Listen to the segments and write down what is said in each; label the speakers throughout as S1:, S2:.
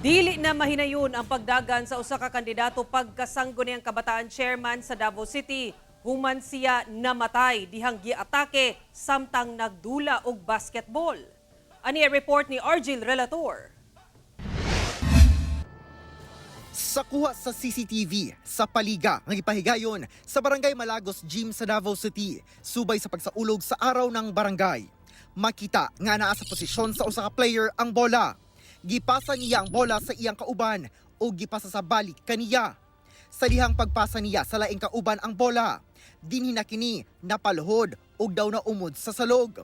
S1: Dili na mahinayon ang pagdagan sa usa ka kandidato pagkasanggunihang kabataan chairman sa Davao City. Human siya namatay dihang giatake samtang nagdula og basketball. Ani ang report ni Argil Relator.
S2: Sa kuha sa CCTV sa paliga ng ipahigayon sa Barangay Malagos Gym sa Davao City, subay sa pagsaulog sa araw ng barangay. Makita nga naa sa posisyon sa usa ka player ang bola. Gipasa niya ang bola sa iyang kauban o gipasa sa balik kaniya. Sa dihang pagpasa niya sa laing kauban ang bola, dinhi na kini napaluhod ug daw na umod sa salog.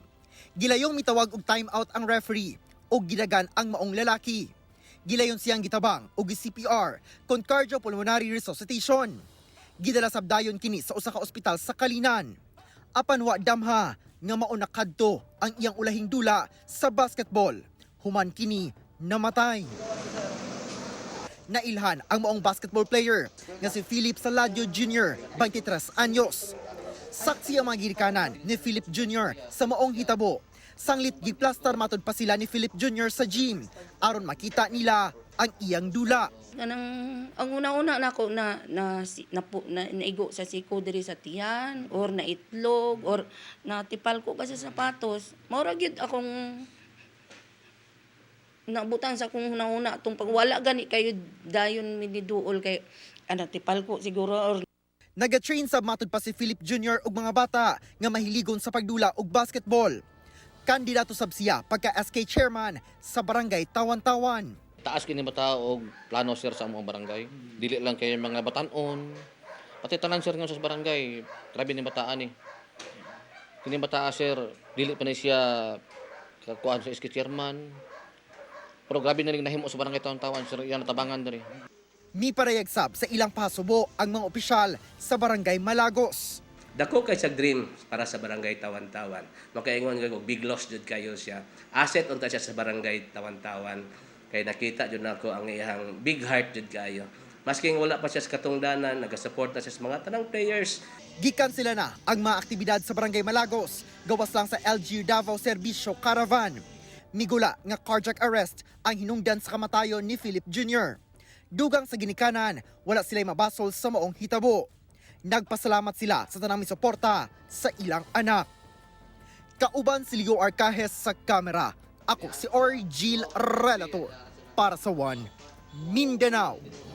S2: Gilayong mitawag og timeout ang referee ug gidagan ang maong lalaki. Gilayon siyang gitabang og CPR kon cardiopulmonary resuscitation. Gidala sabdayon kini sa usa ka ospital sa Kalinan. Apan wa damha nga mao nakadto ang iyang ulahing dula sa basketball. Human kini namatay. Nailhan ang maong basketball player nga si Philip Saladio Jr., 23 anyos. Saksi ang mga girikanan ni Philip Jr. sa maong hitabo. Sanglit giplastar matod pa sila ni Philip Jr. sa gym aron makita nila ang iyang dula.
S3: Ang una-una nako naigo sa siko diri sa tiyan or na itlog or natipal ko ba sa sapatos. Maura gyud akong nabutan sa akong una-una tong pagwala gani kayo dayon miniduol kay natipal ko siguro or
S2: Naga-train sa matod pa si Philip Jr. ug mga bata nga mahiligon sa pagdula og basketball. Kandidato sab siya pagka SK chairman sa barangay Tawan-Tawan.
S4: Taas kini bata og plano sir sa among barangay. Dili lang kay mga batan-on. Pati tanan sir nga sa barangay, grabe ni bataan ni. Kini bata sir, dili pa ni siya kakuan sa SK chairman. Pero grabe na rin nahimo sa barangay Tawan-Tawan sir, yan natabangan diri.
S2: Mi parayagsab sa ilang pasubo ang mga opisyal sa barangay Malagos.
S5: Dako kay sa dream para sa barangay Tawan-Tawan. Makaingon nga og big loss jud kayo siya. Asset unta siya sa barangay Tawan-Tawan. Kay nakita jud nako ang iyang big heart jud kayo. Maski wala pa siya sa katungdanan, nagasupport na siya sa mga tanang players.
S2: Gikan sila na ang mga aktibidad sa barangay Malagos, gawas lang sa LGU Davao Servicio Caravan. Migula nga cardiac arrest ang hinungdan sa kamatayon ni Philip Jr. Dugang sa ginikanan, wala sila'y mabasol sa maong hitabo. Nagpasalamat sila sa tanang misuporta sa ilang anak. Kauban si Leo Arcajes sa kamera. Ako si Argil Relator para sa One Mindanao.